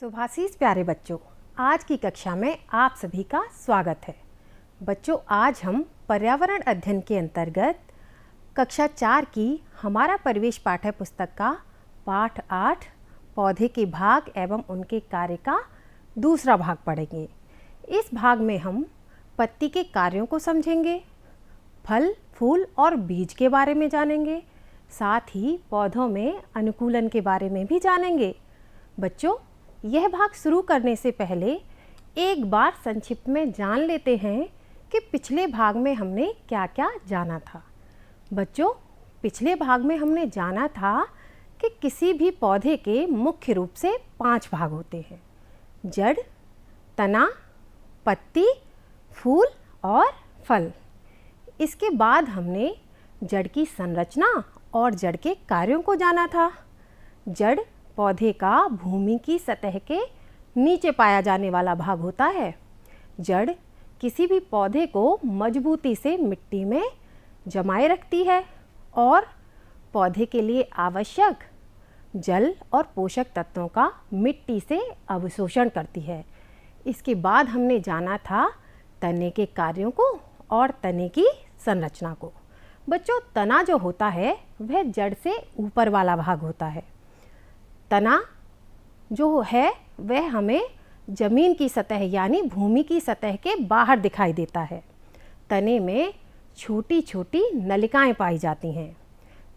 सुभाषीष प्यारे बच्चों, आज की कक्षा में आप सभी का स्वागत है। बच्चों, आज हम पर्यावरण अध्ययन के अंतर्गत कक्षा 4 की हमारा परिवेश पाठ्य पुस्तक का पाठ 8 पौधे के भाग एवं उनके कार्य का दूसरा भाग पढ़ेंगे। इस भाग में हम पत्ती के कार्यों को समझेंगे, फल, फूल और बीज के बारे में जानेंगे, साथ ही पौधों में अनुकूलन के बारे में भी जानेंगे। बच्चों, यह भाग शुरू करने से पहले एक बार संक्षिप्त में जान लेते हैं कि पिछले भाग में हमने क्या क्या जाना था। बच्चों, पिछले भाग में हमने जाना था कि किसी भी पौधे के मुख्य रूप से 5 भाग होते हैं: जड़, तना, पत्ती, फूल और फल। इसके बाद हमने जड़ की संरचना और जड़ के कार्यों को जाना था। जड़ पौधे का भूमि की सतह के नीचे पाया जाने वाला भाग होता है। जड़ किसी भी पौधे को मजबूती से मिट्टी में जमाए रखती है और पौधे के लिए आवश्यक जल और पोषक तत्वों का मिट्टी से अवशोषण करती है। इसके बाद हमने जाना था तने के कार्यों को और तने की संरचना को। बच्चों, तना जो होता है वह जड़ से ऊपर वाला भाग होता है। तना जो है वह हमें जमीन की सतह यानी भूमि की सतह के बाहर दिखाई देता है। तने में छोटी छोटी नलिकाएं पाई जाती हैं।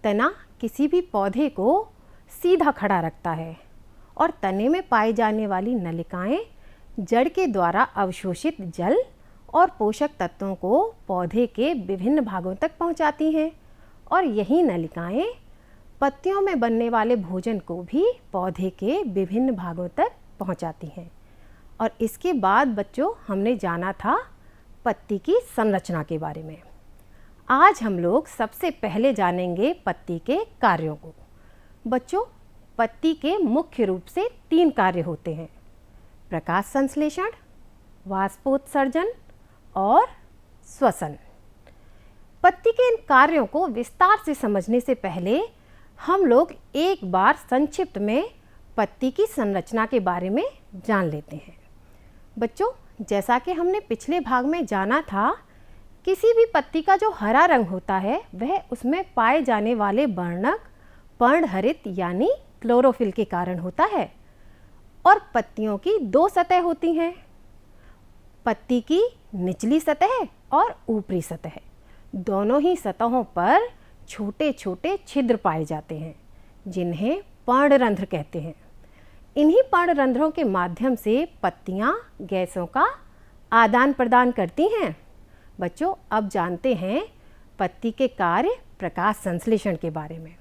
तना किसी भी पौधे को सीधा खड़ा रखता है और तने में पाई जाने वाली नलिकाएं जड़ के द्वारा अवशोषित जल और पोषक तत्वों को पौधे के विभिन्न भागों तक पहुंचाती हैं और यही नलिकाएं पत्तियों में बनने वाले भोजन को भी पौधे के विभिन्न भागों तक पहुंचाती हैं। और इसके बाद बच्चों हमने जाना था पत्ती की संरचना के बारे में। आज हम लोग सबसे पहले जानेंगे पत्ती के कार्यों को। बच्चों, पत्ती के मुख्य रूप से 3 कार्य होते हैं: प्रकाश संश्लेषण, वाष्पोत्सर्जन और श्वसन। पत्ती के इन कार्यों को विस्तार से समझने से पहले हम लोग एक बार संक्षिप्त में पत्ती की संरचना के बारे में जान लेते हैं। बच्चों, जैसा कि हमने पिछले भाग में जाना था, किसी भी पत्ती का जो हरा रंग होता है वह उसमें पाए जाने वाले वर्णक पर्णहरित यानी क्लोरोफिल के कारण होता है। और पत्तियों की 2 सतह होती हैं, पत्ती की निचली सतह और ऊपरी सतह। दोनों ही सतहों पर छोटे छोटे छिद्र पाए जाते हैं जिन्हें पर्णरंध्र कहते हैं। इन्हीं पर्णरंध्रों के माध्यम से पत्तियां गैसों का आदान प्रदान करती हैं। बच्चों, अब जानते हैं पत्ती के कार्य प्रकाश संश्लेषण के बारे में।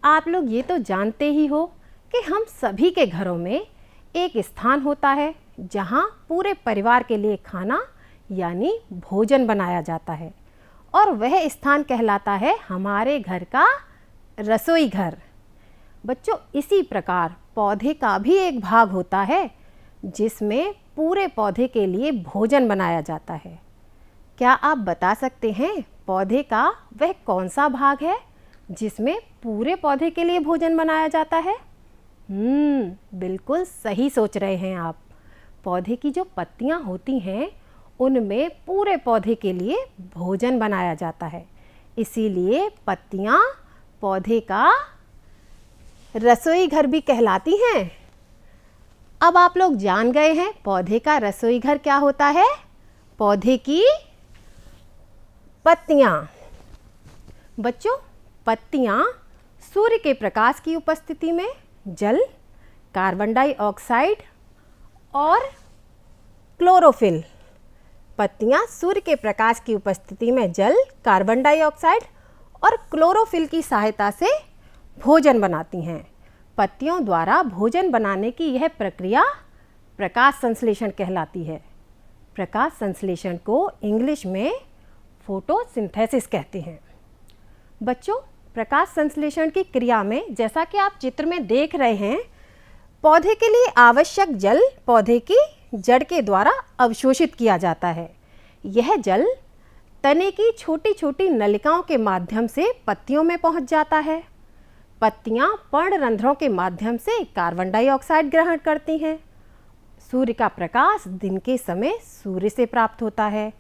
आप लोग ये तो जानते ही हो कि हम सभी के घरों में एक स्थान होता है जहां पूरे परिवार के लिए खाना यानी भोजन बनाया जाता है और वह स्थान कहलाता है हमारे घर का रसोई घर। बच्चों, इसी प्रकार पौधे का भी एक भाग होता है जिसमें पूरे पौधे के लिए भोजन बनाया जाता है। क्या आप बता सकते हैं पौधे का वह कौन सा भाग है जिसमें पूरे पौधे के लिए भोजन बनाया जाता है? बिल्कुल सही सोच रहे हैं आप। पौधे की जो पत्तियां होती हैं उनमें पूरे पौधे के लिए भोजन बनाया जाता है, इसीलिए पत्तियां पौधे का रसोई घर भी कहलाती हैं। अब आप लोग जान गए हैं पौधे का रसोई घर क्या होता है। पौधे की पत्तियां। बच्चों, पत्तियां सूर्य के प्रकाश की उपस्थिति में जल, कार्बन डाइऑक्साइड और क्लोरोफिल। पत्तियां सूर्य के प्रकाश की उपस्थिति में जल, कार्बन डाइऑक्साइड और क्लोरोफिल की सहायता से भोजन बनाती हैं। पत्तियों द्वारा भोजन बनाने की यह प्रक्रिया प्रकाश संश्लेषण कहलाती है। प्रकाश संश्लेषण को इंग्लिश में फोटोसिंथेसिस कहते हैं। बच्चों, प्रकाश संश्लेषण की क्रिया में जैसा कि आप चित्र में देख रहे हैं, पौधे के लिए आवश्यक जल पौधे की जड़ के द्वारा अवशोषित किया जाता है। यह जल तने की छोटी छोटी नलिकाओं के माध्यम से पत्तियों में पहुंच जाता है। पत्तियां पर्णरंध्रों के माध्यम से कार्बन डाइऑक्साइड ग्रहण करती हैं। सूर्य का प्रकाश दिन के समय सूर्य से प्राप्त होता है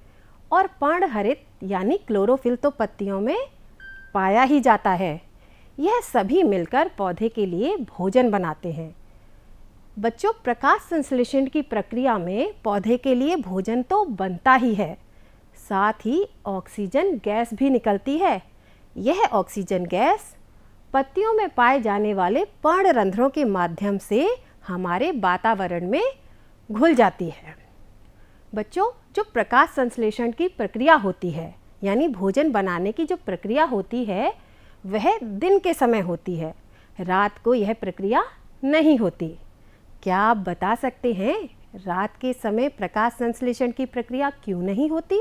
और पर्णहरित यानी क्लोरोफिल तो पत्तियों में पाया ही जाता है। यह सभी मिलकर पौधे के लिए भोजन बनाते हैं। बच्चों, प्रकाश संश्लेषण की प्रक्रिया में पौधे के लिए भोजन तो बनता ही है, साथ ही ऑक्सीजन गैस भी निकलती है। यह ऑक्सीजन गैस पत्तियों में पाए जाने वाले पर्णरंध्रों के माध्यम से हमारे वातावरण में घुल जाती है। बच्चों, जो प्रकाश संश्लेषण की प्रक्रिया होती है यानी भोजन बनाने की जो प्रक्रिया होती है वह दिन के समय होती है, रात को यह प्रक्रिया नहीं होती। क्या आप बता सकते हैं रात के समय प्रकाश संश्लेषण की प्रक्रिया क्यों नहीं होती?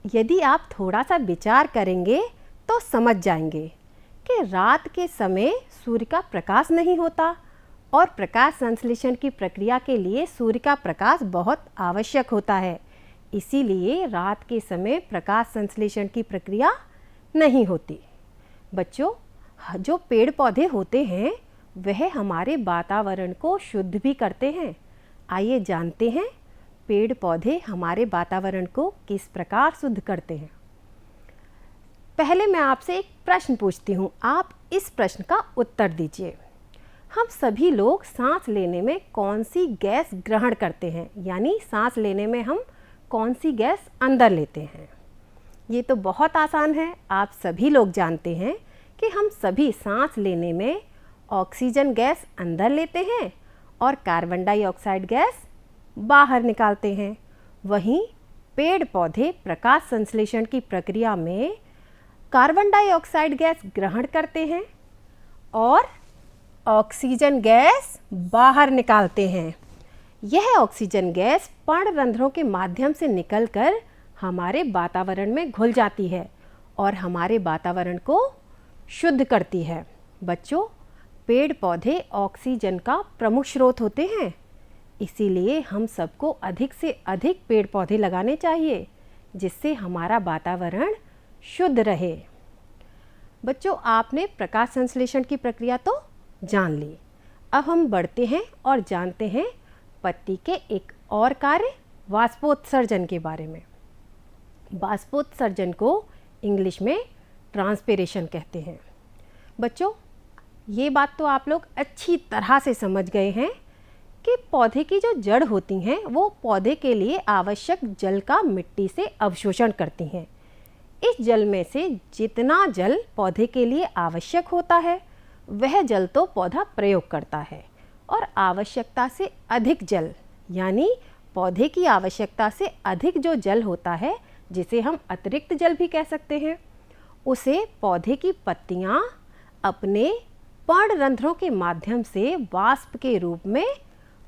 यदि आप थोड़ा सा विचार करेंगे तो समझ जाएंगे कि रात के समय सूर्य का प्रकाश नहीं होता और प्रकाश संश्लेषण की प्रक्रिया के लिए सूर्य का प्रकाश बहुत आवश्यक होता है। इसीलिए रात के समय प्रकाश संश्लेषण की प्रक्रिया नहीं होती। बच्चों, जो पेड़ पौधे होते हैं वह हमारे वातावरण को शुद्ध भी करते हैं। आइए जानते हैं पेड़ पौधे हमारे वातावरण को किस प्रकार शुद्ध करते हैं। पहले मैं आपसे एक प्रश्न पूछती हूँ, आप इस प्रश्न का उत्तर दीजिए। हम सभी लोग सांस लेने में कौन सी गैस ग्रहण करते हैं, यानी सांस लेने में हम कौन सी गैस अंदर लेते हैं? ये तो बहुत आसान है। आप सभी लोग जानते हैं कि हम सभी सांस लेने में ऑक्सीजन गैस अंदर लेते हैं और कार्बन डाइऑक्साइड गैस बाहर निकालते हैं। वहीं पेड़ पौधे प्रकाश संश्लेषण की प्रक्रिया में कार्बन डाइऑक्साइड गैस ग्रहण करते हैं और ऑक्सीजन गैस बाहर निकालते हैं। यह ऑक्सीजन गैस पर्णरंध्रों के माध्यम से निकलकर हमारे वातावरण में घुल जाती है और हमारे वातावरण को शुद्ध करती है। बच्चों, पेड़ पौधे ऑक्सीजन का प्रमुख स्रोत होते हैं, इसीलिए हम सबको अधिक से अधिक पेड़ पौधे लगाने चाहिए जिससे हमारा वातावरण शुद्ध रहे। बच्चों, आपने प्रकाश संश्लेषण की प्रक्रिया तो जान ली। अब हम बढ़ते हैं और जानते हैं पत्ती के एक और कार्य वाष्पोत्सर्जन के बारे में। वाष्पोत्सर्जन को इंग्लिश में ट्रांसपिरेशन कहते हैं। बच्चों, ये बात तो आप लोग अच्छी तरह से समझ गए हैं कि पौधे की जो जड़ होती हैं वो पौधे के लिए आवश्यक जल का मिट्टी से अवशोषण करती हैं। इस जल में से जितना जल पौधे के लिए आवश्यक होता है वह जल तो पौधा प्रयोग करता है और आवश्यकता से अधिक जल यानी पौधे की आवश्यकता से अधिक जो जल होता है, जिसे हम अतिरिक्त जल भी कह सकते हैं, उसे पौधे की पत्तियां अपने पर्णरंध्रों के माध्यम से वाष्प के रूप में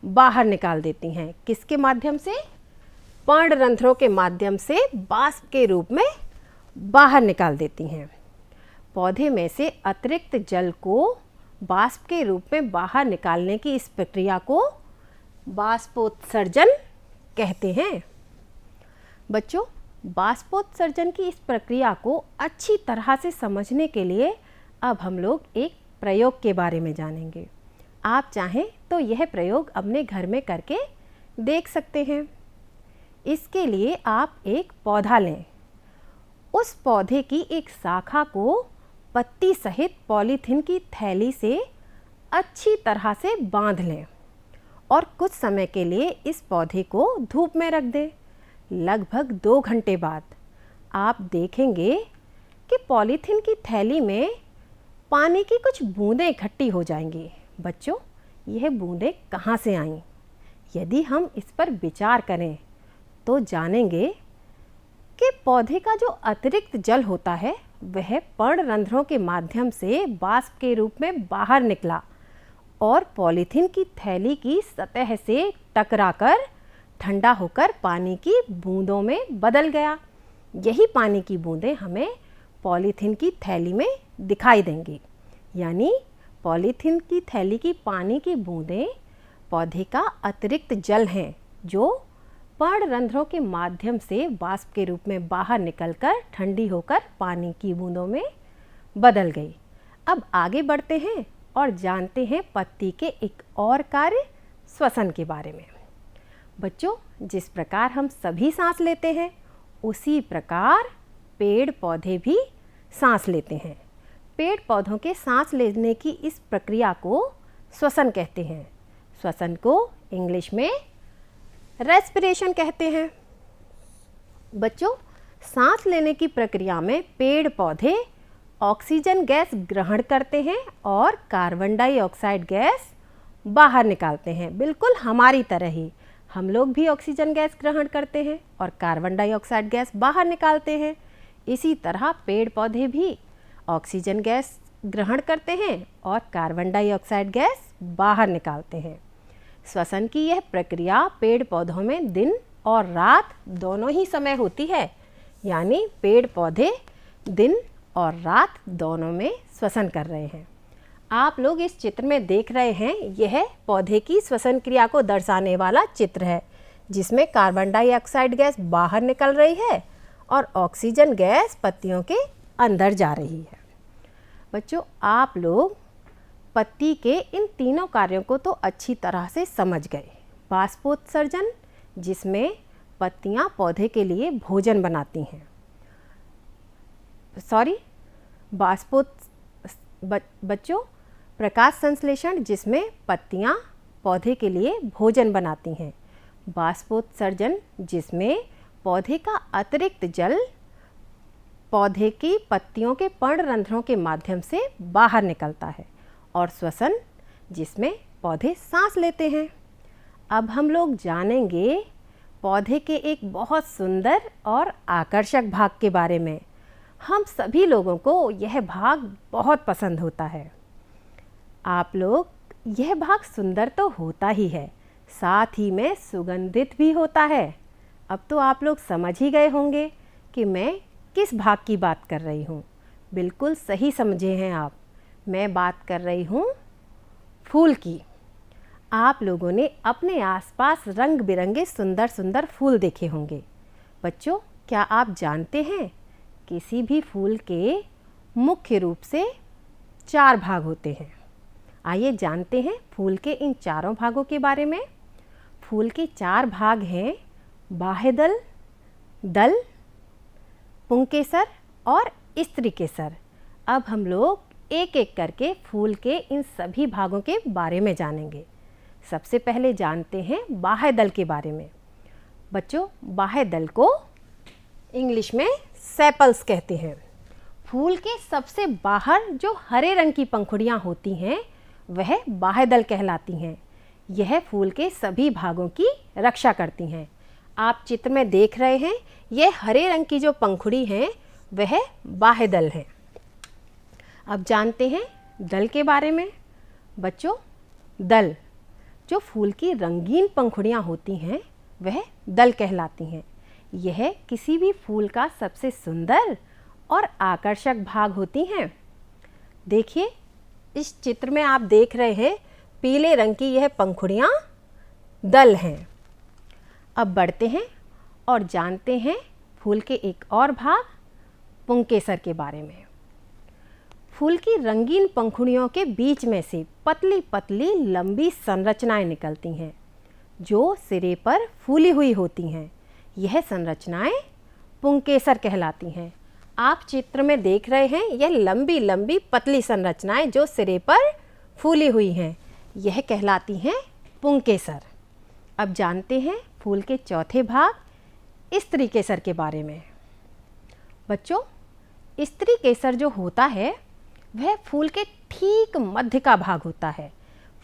बाहर निकाल देती हैं। किसके माध्यम से? पर्णरंध्रों के माध्यम से वाष्प के रूप में बाहर निकाल देती हैं। पौधे में से अतिरिक्त जल को वाष्प के रूप में बाहर निकालने की इस प्रक्रिया को वाष्पोत्सर्जन कहते हैं। बच्चों, वाष्पोत्सर्जन की इस प्रक्रिया को अच्छी तरह से समझने के लिए अब हम लोग एक प्रयोग के बारे में जानेंगे। आप चाहें तो यह प्रयोग अपने घर में करके देख सकते हैं। इसके लिए आप एक पौधा लें, उस पौधे की एक शाखा को पत्ती सहित पॉलीथीन की थैली से अच्छी तरह से बांध लें और कुछ समय के लिए इस पौधे को धूप में रख दें। लगभग 2 घंटे बाद आप देखेंगे कि पॉलीथीन की थैली में पानी की कुछ बूंदें इकट्ठी हो जाएंगी। बच्चों, यह बूंदें कहाँ से आईं? यदि हम इस पर विचार करें तो जानेंगे कि पौधे का जो अतिरिक्त जल होता है वह पर्णरंध्रों के माध्यम से वाष्प के रूप में बाहर निकला और पॉलीथीन की थैली की सतह से टकराकर ठंडा होकर पानी की बूंदों में बदल गया। यही पानी की बूंदें हमें पॉलीथीन की थैली में दिखाई देंगी। यानी पॉलीथीन की थैली की पानी की बूंदें पौधे का अतिरिक्त जल हैं जो पर्णरंध्रों के माध्यम से वाष्प के रूप में बाहर निकलकर ठंडी होकर पानी की बूंदों में बदल गई। अब आगे बढ़ते हैं और जानते हैं पत्ती के एक और कार्य श्वसन के बारे में। बच्चों, जिस प्रकार हम सभी सांस लेते हैं उसी प्रकार पेड़ पौधे भी सांस लेते हैं। पेड़ पौधों के सांस लेने की इस प्रक्रिया को श्वसन कहते हैं। श्वसन को इंग्लिश में रेस्पिरेशन कहते हैं। बच्चों, सांस लेने की प्रक्रिया में पेड़ पौधे ऑक्सीजन गैस ग्रहण करते हैं और कार्बन डाइऑक्साइड गैस बाहर निकालते हैं। बिल्कुल हमारी तरह ही हम लोग भी ऑक्सीजन गैस ग्रहण करते हैं और कार्बन डाइऑक्साइड गैस बाहर निकालते हैं। इसी तरह पेड़ पौधे भी ऑक्सीजन गैस ग्रहण करते हैं और कार्बन डाइऑक्साइड गैस बाहर निकालते हैं। श्वसन की यह प्रक्रिया पेड़ पौधों में दिन और रात दोनों ही समय होती है, यानी पेड़ पौधे दिन और रात दोनों में श्वसन कर रहे हैं। आप लोग इस चित्र में देख रहे हैं, यह पौधे की श्वसन क्रिया को दर्शाने वाला चित्र है, जिसमें कार्बन डाइऑक्साइड गैस बाहर निकल रही है और ऑक्सीजन गैस पत्तियों के अंदर जा रही है। बच्चों, आप लोग पत्ती के इन तीनों कार्यों को तो अच्छी तरह से समझ गए। बाष्पोत्सर्जन, जिसमें पत्तियां पौधे के लिए भोजन बनाती हैं। बच्चों, प्रकाश संश्लेषण, जिसमें पत्तियां पौधे के लिए भोजन बनाती हैं। बाष्पोत्सर्जन, जिसमें पौधे का अतिरिक्त जल पौधे की पत्तियों के पर्णरंध्रों के माध्यम से बाहर निकलता है। और श्वसन, जिसमें पौधे सांस लेते हैं। अब हम लोग जानेंगे पौधे के एक बहुत सुंदर और आकर्षक भाग के बारे में। हम सभी लोगों को यह भाग बहुत पसंद होता है। आप लोग, यह भाग सुंदर तो होता ही है, साथ ही में सुगंधित भी होता है। अब तो आप लोग समझ ही गए होंगे कि मैं किस भाग की बात कर रही हूँ। बिल्कुल सही समझे हैं आप। मैं बात कर रही हूँ फूल की। आप लोगों ने अपने आसपास रंग बिरंगे सुंदर सुंदर फूल देखे होंगे। बच्चों, क्या आप जानते हैं किसी भी फूल के मुख्य रूप से 4 भाग होते हैं? आइए जानते हैं फूल के इन चारों भागों के बारे में। फूल के 4 भाग हैं बाह्यदल, दल, पुंकेसर और स्त्रीकेसर। अब हम लोग एक एक करके फूल के इन सभी भागों के बारे में जानेंगे। सबसे पहले जानते हैं बाह्यदल के बारे में। बच्चों, बाह्यदल को इंग्लिश में सेपल्स कहते हैं। फूल के सबसे बाहर जो हरे रंग की पंखुड़ियाँ होती हैं वह बाह्यदल कहलाती हैं। यह फूल के सभी भागों की रक्षा करती हैं। आप चित्र में देख रहे हैं, यह हरे रंग की जो पंखुड़ी हैं वह बाह्यदल हैं। अब जानते हैं दल के बारे में। बच्चों, दल, जो फूल की रंगीन पंखुड़ियाँ होती हैं वह दल कहलाती हैं। यह किसी भी फूल का सबसे सुंदर और आकर्षक भाग होती हैं। देखिए, इस चित्र में आप देख रहे हैं पीले रंग की यह पंखुड़ियाँ दल हैं। अब बढ़ते हैं और जानते हैं फूल के एक और भाग पुंकेसर के बारे में। फूल की रंगीन पंखुड़ियों के बीच में से पतली पतली लंबी संरचनाएं निकलती हैं जो सिरे पर फूली हुई होती हैं। यह संरचनाएं पुंकेसर कहलाती हैं। आप चित्र में देख रहे हैं यह लंबी लंबी पतली संरचनाएं जो सिरे पर फूली हुई हैं, यह कहलाती हैं पुंकेसर। अब जानते हैं फूल के चौथे भाग स्त्रीकेसर के बारे में। बच्चों, स्त्रीकेसर जो होता है वह फूल के ठीक मध्य का भाग होता है।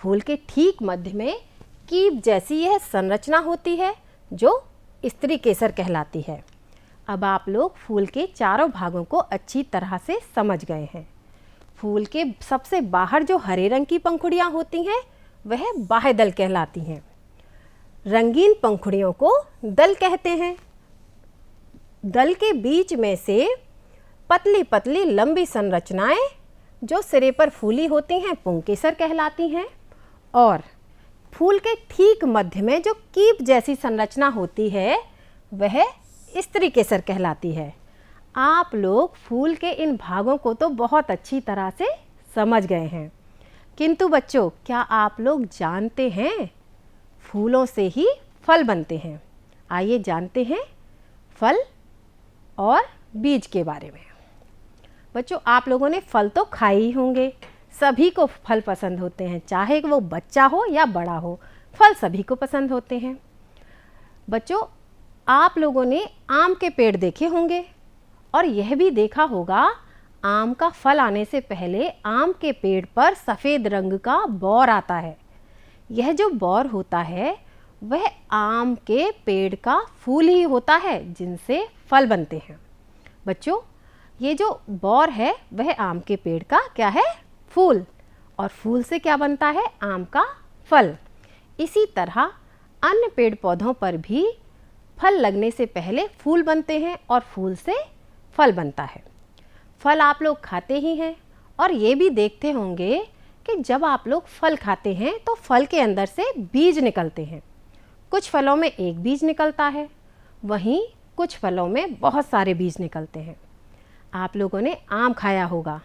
फूल के ठीक मध्य में कीप जैसी यह संरचना होती है जो स्त्रीकेसर कहलाती है। अब आप लोग फूल के चारों भागों को अच्छी तरह से समझ गए हैं। फूल के सबसे बाहर जो हरे रंग की पंखुड़ियाँ होती हैं वह बाह्यदल कहलाती हैं। रंगीन पंखुड़ियों को दल कहते हैं। दल के बीच में से पतली पतली लंबी संरचनाएं जो सिरे पर फूली होती हैं पुंकेसर कहलाती हैं। और फूल के ठीक मध्य में जो कीप जैसी संरचना होती है वह स्त्रीकेसर कहलाती है। आप लोग फूल के इन भागों को तो बहुत अच्छी तरह से समझ गए हैं। किंतु बच्चों, क्या आप लोग जानते हैं फूलों से ही फल बनते हैं? आइए जानते हैं फल और बीज के बारे में। बच्चों, आप लोगों ने फल तो खाए ही होंगे। सभी को फल पसंद होते हैं, चाहे वो बच्चा हो या बड़ा हो, फल सभी को पसंद होते हैं। बच्चों, आप लोगों ने आम के पेड़ देखे होंगे और यह भी देखा होगा आम का फल आने से पहले आम के पेड़ पर सफ़ेद रंग का बौर आता है। यह जो बौर होता है वह आम के पेड़ का फूल ही होता है जिनसे फल बनते हैं। बच्चों, ये जो बौर है वह आम के पेड़ का क्या है? फूल। और फूल से क्या बनता है? आम का फल। इसी तरह अन्य पेड़ पौधों पर भी फल लगने से पहले फूल बनते हैं और फूल से फल बनता है। फल आप लोग खाते ही हैं और ये भी देखते होंगे कि जब आप लोग फल खाते हैं तो फल के अंदर से बीज निकलते हैं। कुछ फलों में एक बीज निकलता है, वहीं कुछ फलों में बहुत सारे बीज निकलते हैं। आप लोगों ने आम खाया होगा।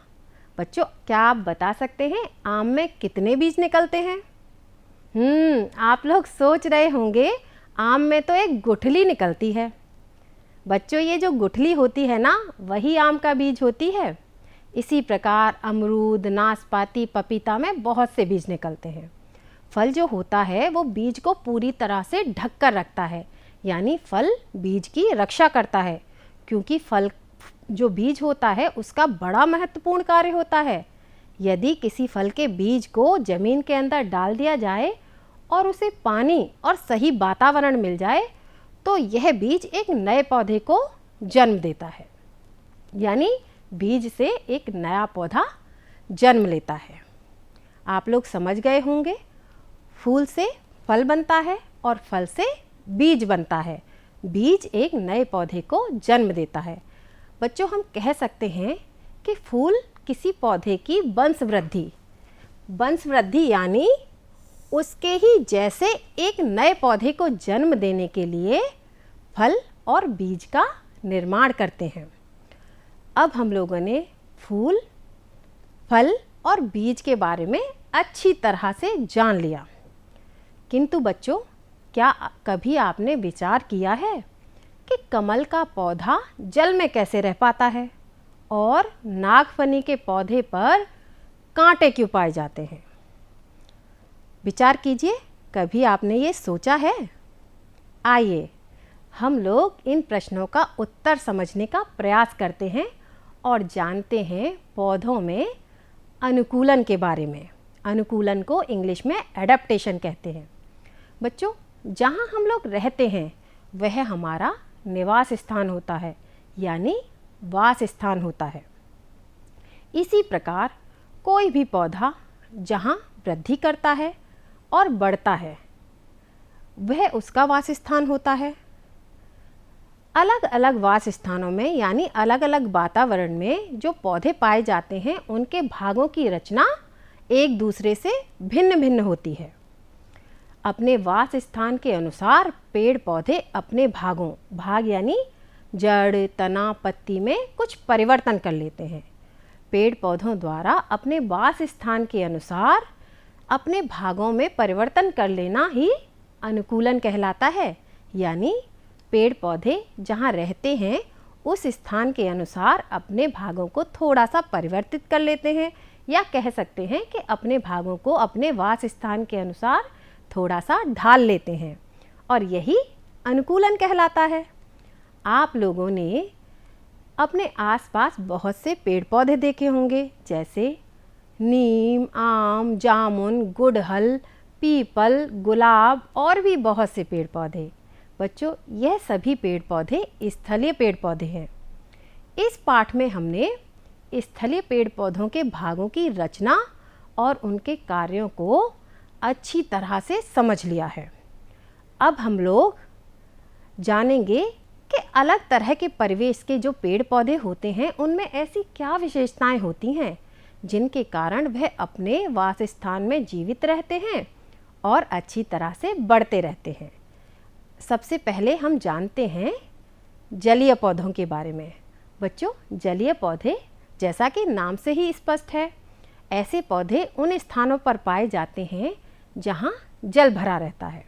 बच्चों, क्या आप बता सकते हैं आम में कितने बीज निकलते हैं? आप लोग सोच रहे होंगे आम में तो एक गुठली निकलती है। बच्चों, ये जो गुठली होती है ना, वही आम का बीज होती है। इसी प्रकार अमरूद, नाशपाती, पपीता में बहुत से बीज निकलते हैं। फल जो होता है वो बीज को पूरी तरह से ढक कर रखता है, यानी फल बीज की रक्षा करता है, क्योंकि फल जो बीज होता है उसका बड़ा महत्वपूर्ण कार्य होता है। यदि किसी फल के बीज को ज़मीन के अंदर डाल दिया जाए और उसे पानी और सही वातावरण मिल जाए तो यह बीज एक नए पौधे को जन्म देता है, यानी बीज से एक नया पौधा जन्म लेता है। आप लोग समझ गए होंगे, फूल से फल बनता है और फल से बीज बनता है। बीज एक नए पौधे को जन्म देता है। बच्चों, हम कह सकते हैं कि फूल किसी पौधे की वंश वृद्धि यानी उसके ही जैसे एक नए पौधे को जन्म देने के लिए फल और बीज का निर्माण करते हैं। अब हम लोगों ने फूल, फल और बीज के बारे में अच्छी तरह से जान लिया। किंतु बच्चों, क्या कभी आपने विचार किया है कि कमल का पौधा जल में कैसे रह पाता है और नागफनी के पौधे पर कांटे क्यों पाए जाते हैं? विचार कीजिए, कभी आपने ये सोचा है? आइए हम लोग इन प्रश्नों का उत्तर समझने का प्रयास करते हैं और जानते हैं पौधों में अनुकूलन के बारे में। अनुकूलन को इंग्लिश में एडेप्टेशन कहते हैं। बच्चों, जहाँ हम लोग रहते हैं वह हमारा निवास स्थान होता है, यानी वास स्थान होता है। इसी प्रकार कोई भी पौधा जहाँ वृद्धि करता है और बढ़ता है वह उसका वास स्थान होता है। अलग अलग वास स्थानों में यानी अलग अलग वातावरण में जो पौधे पाए जाते हैं उनके भागों की रचना एक दूसरे से भिन्न भिन्न होती है। अपने वास स्थान के अनुसार पेड़ पौधे अपने भाग यानी जड़, तना, पत्ती में कुछ परिवर्तन कर लेते हैं। पेड़ पौधों द्वारा अपने वास स्थान के अनुसार अपने भागों में परिवर्तन कर लेना ही अनुकूलन कहलाता है, यानी पेड़ पौधे जहाँ रहते हैं उस स्थान के अनुसार अपने भागों को थोड़ा सा परिवर्तित कर लेते हैं, या कह सकते हैं कि अपने भागों को अपने वास स्थान के अनुसार थोड़ा सा ढाल लेते हैं, और यही अनुकूलन कहलाता है। आप लोगों ने अपने आसपास बहुत से पेड़ पौधे देखे होंगे, जैसे नीम, आम, जामुन, गुड़हल, पीपल, गुलाब और भी बहुत से पेड़ पौधे। बच्चों, यह सभी पेड़ पौधे स्थलीय पेड़ पौधे हैं। इस पाठ में हमने स्थलीय पेड़ पौधों के भागों की रचना और उनके कार्यों को अच्छी तरह से समझ लिया है। अब हम लोग जानेंगे कि अलग तरह के परिवेश के जो पेड़ पौधे होते हैं उनमें ऐसी क्या विशेषताएं होती हैं जिनके कारण वह अपने वास स्थान में जीवित रहते हैं और अच्छी तरह से बढ़ते रहते हैं। सबसे पहले हम जानते हैं जलीय पौधों के बारे में। बच्चों, जलीय पौधे जैसा कि नाम से ही स्पष्ट है, ऐसे पौधे उन स्थानों पर पाए जाते हैं जहाँ जल भरा रहता है।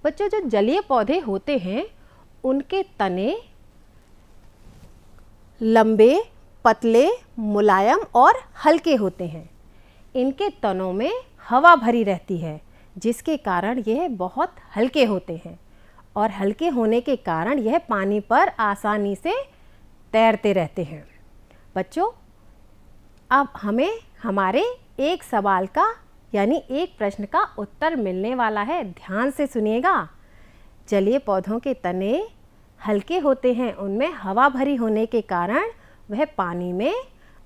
बच्चों, जो जलीय पौधे होते हैं उनके तने लंबे, पतले, मुलायम और हल्के होते हैं। इनके तनों में हवा भरी रहती है, जिसके कारण यह बहुत हल्के होते हैं और हल्के होने के कारण यह पानी पर आसानी से तैरते रहते हैं। बच्चों, अब हमें हमारे एक सवाल का यानी एक प्रश्न का उत्तर मिलने वाला है। ध्यान से सुनिएगा। जलीय पौधों के तने हल्के होते हैं, उनमें हवा भरी होने के कारण वह पानी में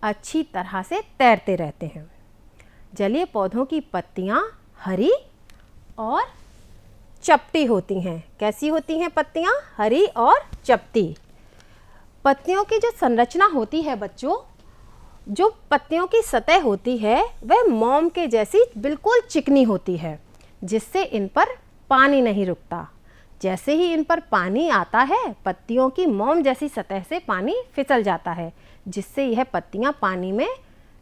अच्छी तरह से तैरते रहते हैं। जलीय पौधों की पत्तियां हरी और चपटी होती हैं। कैसी होती हैं पत्तियां? हरी और चपटी। पत्तियों की जो संरचना होती है बच्चों, जो पत्तियों की सतह होती है वह मोम के जैसी बिल्कुल चिकनी होती है, जिससे इन पर पानी नहीं रुकता। जैसे ही इन पर पानी आता है, पत्तियों की मोम जैसी सतह से पानी फिसल जाता है, जिससे यह पत्तियां पानी में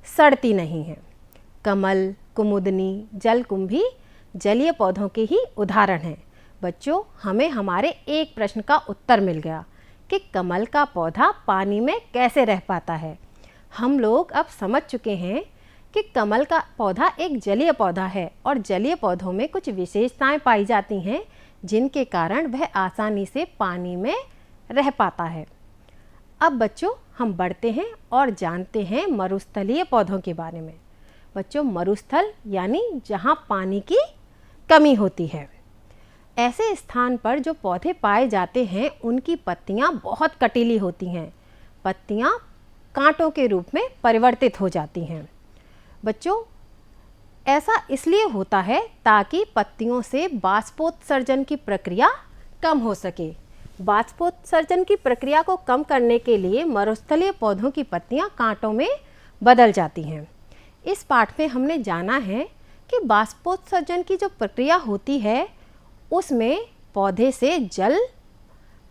सड़ती नहीं हैं। कमल, कुमुदनी, जलकुंभी जलीय पौधों के ही उदाहरण हैं। बच्चों, हमें हमारे एक प्रश्न का उत्तर मिल गया कि कमल का पौधा पानी में कैसे रह पाता है। हम लोग अब समझ चुके हैं कि कमल का पौधा एक जलीय पौधा है और जलीय पौधों में कुछ विशेषताएं पाई जाती हैं, जिनके कारण वह आसानी से पानी में रह पाता है। अब बच्चों, हम बढ़ते हैं और जानते हैं मरुस्थलीय पौधों के बारे में। बच्चों, मरुस्थल यानी जहाँ पानी की कमी होती है। ऐसे स्थान पर जो पौधे पाए जाते हैं उनकी पत्तियाँ बहुत कटीली होती हैं। पत्तियाँ कांटों के रूप में परिवर्तित हो जाती हैं। बच्चों, ऐसा इसलिए होता है ताकि पत्तियों से बाष्पोत्सर्जन की प्रक्रिया कम हो सके। बाष्पोत्सर्जन की प्रक्रिया को कम करने के लिए मरुस्थलीय पौधों की पत्तियां कांटों में बदल जाती हैं। इस पाठ में हमने जाना है कि बाष्पोत्सर्जन की जो प्रक्रिया होती है उसमें पौधे से जल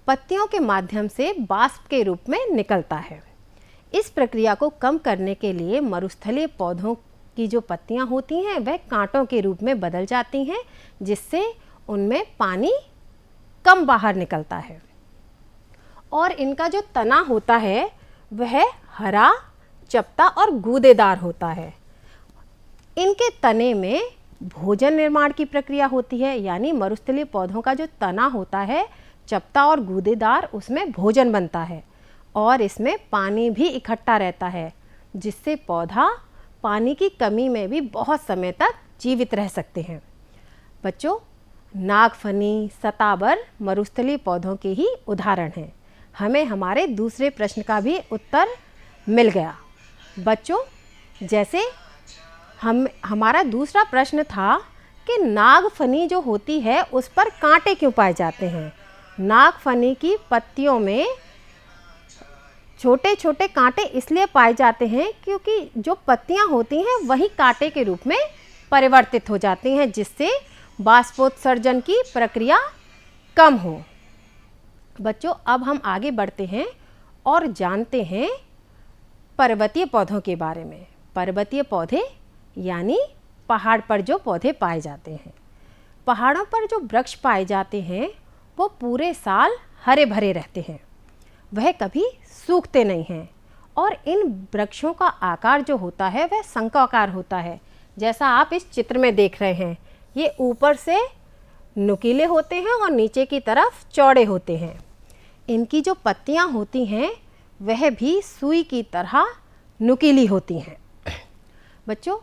पत्तियों के माध्यम से बाष्प के रूप में निकलता है। इस प्रक्रिया को कम करने के लिए मरुस्थलीय पौधों की जो पत्तियां होती हैं वह कांटों के रूप में बदल जाती हैं, जिससे उनमें पानी कम बाहर निकलता है। और इनका जो तना होता है वह हरा, चपटा और गूदेदार होता है। इनके तने में भोजन निर्माण की प्रक्रिया होती है, यानी मरुस्थलीय पौधों का जो तना होता है चपटा और गूदेदार, उसमें भोजन बनता है और इसमें पानी भी इकट्ठा रहता है, जिससे पौधा पानी की कमी में भी बहुत समय तक जीवित रह सकते हैं। बच्चों, नागफनी, सताबर मरुस्थलीय पौधों के ही उदाहरण हैं। हमें हमारे दूसरे प्रश्न का भी उत्तर मिल गया। बच्चों, जैसे हमारा दूसरा प्रश्न था कि नागफनी जो होती है उस पर कांटे क्यों पाए जाते हैं। नागफनी की पत्तियों में छोटे छोटे कांटे इसलिए पाए जाते हैं क्योंकि जो पत्तियां होती हैं वही कांटे के रूप में परिवर्तित हो जाती हैं, जिससे बाष्पोत्सर्जन की प्रक्रिया कम हो। बच्चों, अब हम आगे बढ़ते हैं और जानते हैं पर्वतीय पौधों के बारे में। पर्वतीय पौधे यानी पहाड़ पर जो पौधे पाए जाते हैं। पहाड़ों पर जो वृक्ष पाए जाते हैं वो पूरे साल हरे भरे रहते हैं, वह कभी सूखते नहीं हैं और इन वृक्षों का आकार जो होता है वह शंक्वाकार होता है, जैसा आप इस चित्र में देख रहे हैं। ये ऊपर से नुकीले होते हैं और नीचे की तरफ चौड़े होते हैं। इनकी जो पत्तियां होती हैं वह भी सुई की तरह नुकीली होती हैं। बच्चों,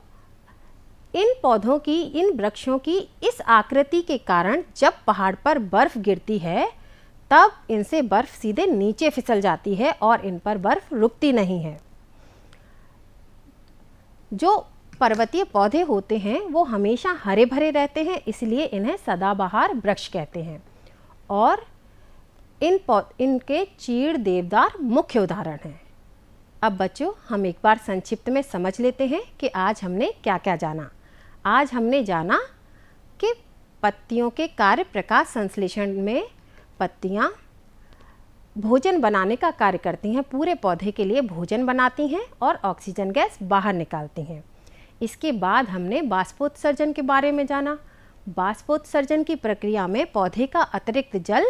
इन पौधों की, इन वृक्षों की इस आकृति के कारण जब पहाड़ पर बर्फ गिरती है तब इनसे बर्फ सीधे नीचे फिसल जाती है और इन पर बर्फ रुकती नहीं है। जो पर्वतीय पौधे होते हैं वो हमेशा हरे भरे रहते हैं, इसलिए इन्हें सदाबहार वृक्ष कहते हैं। और इनके चीड़, देवदार मुख्य उदाहरण हैं। अब बच्चों, हम एक बार संक्षिप्त में समझ लेते हैं कि आज हमने क्या क्या जाना। आज हमने जाना कि पत्तियों के कार्य प्रकाश संश्लेषण में पत्तियां भोजन बनाने का कार्य करती हैं, पूरे पौधे के लिए भोजन बनाती हैं और ऑक्सीजन गैस बाहर निकालती हैं। इसके बाद हमने बाष्पोत्सर्जन के बारे में जाना। बाष्पोत्सर्जन की प्रक्रिया में पौधे का अतिरिक्त जल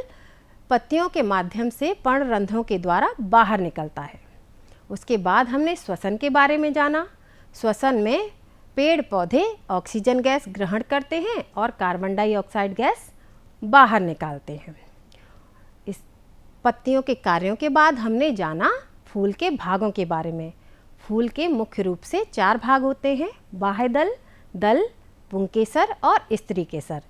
पत्तियों के माध्यम से पर्णरंध्रों के द्वारा बाहर निकलता है। उसके बाद हमने श्वसन के बारे में जाना। श्वसन में पेड़ पौधे ऑक्सीजन गैस ग्रहण करते हैं और कार्बन डाइऑक्साइड गैस बाहर निकालते हैं। इस पत्तियों के कार्यों के बाद हमने जाना फूल के भागों के बारे में। फूल के मुख्य रूप से 4 भाग होते हैं, बाह्य दल, पुंकेसर और स्त्री केसर।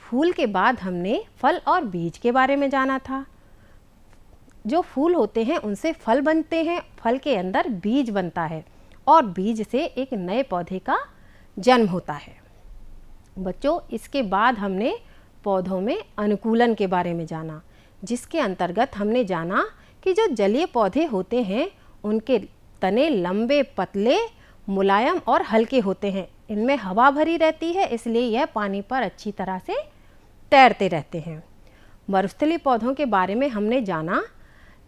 फूल के बाद हमने फल और बीज के बारे में जाना था। जो फूल होते हैं उनसे फल बनते हैं, फल के अंदर बीज बनता है और बीज से एक नए पौधे का जन्म होता है। बच्चों, इसके बाद हमने पौधों में अनुकूलन के बारे में जाना, जिसके अंतर्गत हमने जाना कि जो जलीय पौधे होते हैं उनके तने लंबे, पतले, मुलायम और हल्के होते हैं। इनमें हवा भरी रहती है, इसलिए यह पानी पर अच्छी तरह से तैरते रहते हैं। मरुस्थलीय पौधों के बारे में हमने जाना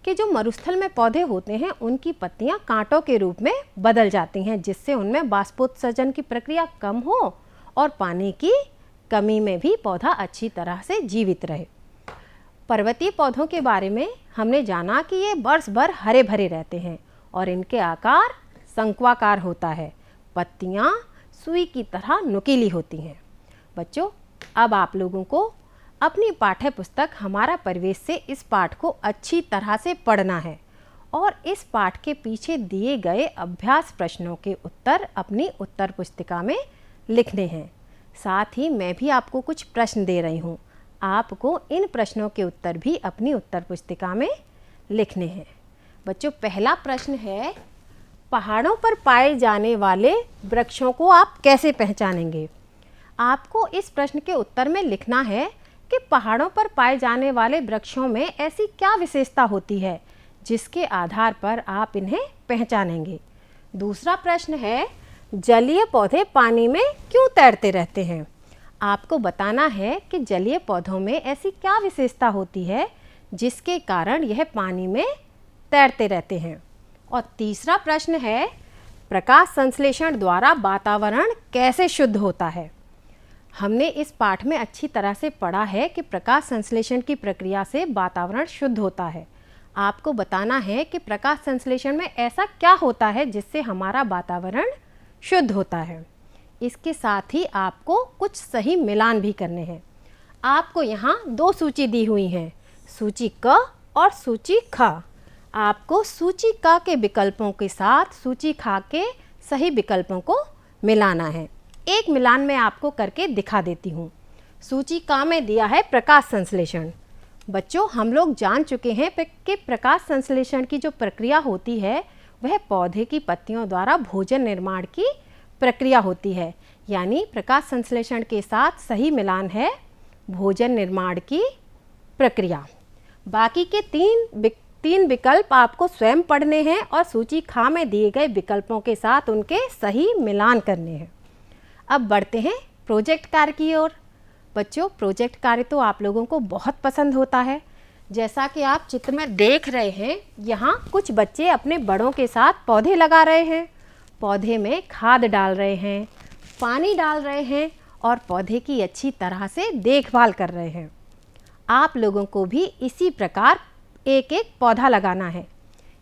कि जो मरुस्थल में पौधे होते हैं उनकी पत्तियां कांटों के रूप में बदल जाती हैं, जिससे उनमें बाष्पोत्सर्जन की प्रक्रिया कम हो और पानी की कमी में भी पौधा अच्छी तरह से जीवित रहे। पर्वतीय पौधों के बारे में हमने जाना कि ये वर्ष भर हरे भरे रहते हैं और इनके आकार शंक्वाकार होता है। पत्तियां सुई की तरह नुकीली होती हैं। बच्चों, अब आप लोगों को अपनी पाठ्य पुस्तक हमारा परिवेश से इस पाठ को अच्छी तरह से पढ़ना है और इस पाठ के पीछे दिए गए अभ्यास प्रश्नों के उत्तर अपनी उत्तर पुस्तिका में लिखने हैं। साथ ही मैं भी आपको कुछ प्रश्न दे रही हूँ। आपको इन प्रश्नों के उत्तर भी अपनी उत्तर पुस्तिका में लिखने हैं। बच्चों, पहला प्रश्न है, पहाड़ों पर पाए जाने वाले वृक्षों को आप कैसे पहचानेंगे? आपको इस प्रश्न के उत्तर में लिखना है कि पहाड़ों पर पाए जाने वाले वृक्षों में ऐसी क्या विशेषता होती है जिसके आधार पर आप इन्हें पहचानेंगे। दूसरा प्रश्न है, जलीय पौधे पानी में क्यों तैरते रहते हैं? आपको बताना है कि जलीय पौधों में ऐसी क्या विशेषता होती है जिसके कारण यह पानी में तैरते रहते हैं। और तीसरा प्रश्न है, प्रकाश संश्लेषण द्वारा वातावरण कैसे शुद्ध होता है? हमने इस पाठ में अच्छी तरह से पढ़ा है कि प्रकाश संश्लेषण की प्रक्रिया से वातावरण शुद्ध होता है। आपको बताना है कि प्रकाश संश्लेषण में ऐसा क्या होता है जिससे हमारा वातावरण शुद्ध होता है। इसके साथ ही आपको कुछ सही मिलान भी करने हैं। आपको यहाँ 2 सूची दी हुई हैं, सूची क और सूची ख। आपको सूची क के विकल्पों के साथ सूची ख के सही विकल्पों को मिलाना है। एक मिलान मैं आपको करके दिखा देती हूँ। सूची क में दिया है प्रकाश संश्लेषण। बच्चों, हम लोग जान चुके हैं कि प्रकाश संश्लेषण की जो प्रक्रिया होती है वह पौधे की पत्तियों द्वारा भोजन निर्माण की प्रक्रिया होती है। यानी प्रकाश संश्लेषण के साथ सही मिलान है भोजन निर्माण की प्रक्रिया। बाकी के तीन विकल्प आपको स्वयं पढ़ने हैं और सूची ख में दिए गए विकल्पों के साथ उनके सही मिलान करने हैं। अब बढ़ते हैं प्रोजेक्ट कार्य की ओर। बच्चों, प्रोजेक्ट कार्य तो आप लोगों को बहुत पसंद होता है। जैसा कि आप चित्र में देख रहे हैं, यहाँ कुछ बच्चे अपने बड़ों के साथ पौधे लगा रहे हैं, पौधे में खाद डाल रहे हैं, पानी डाल रहे हैं और पौधे की अच्छी तरह से देखभाल कर रहे हैं। आप लोगों को भी इसी प्रकार एक एक पौधा लगाना है।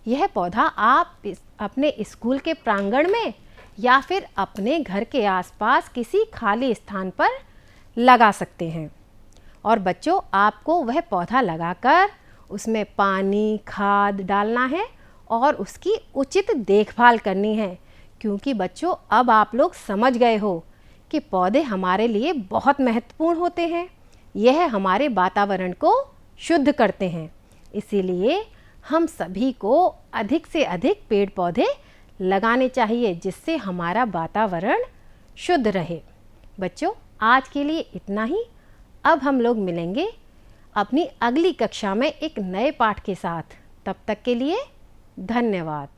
यह पौधा आप अपने स्कूल के प्रांगण में या फिर अपने घर के आसपास किसी खाली स्थान पर लगा सकते हैं। और बच्चों, आपको वह पौधा लगाकर उसमें पानी, खाद डालना है और उसकी उचित देखभाल करनी है, क्योंकि बच्चों अब आप लोग समझ गए हो कि पौधे हमारे लिए बहुत महत्वपूर्ण होते हैं। यह हमारे वातावरण को शुद्ध करते हैं। इसीलिए हम सभी को अधिक से अधिक पेड़ पौधे लगाने चाहिए, जिससे हमारा वातावरण शुद्ध रहे। बच्चों, आज के लिए इतना ही। अब हम लोग मिलेंगे अपनी अगली कक्षा में एक नए पाठ के साथ। तब तक के लिए धन्यवाद।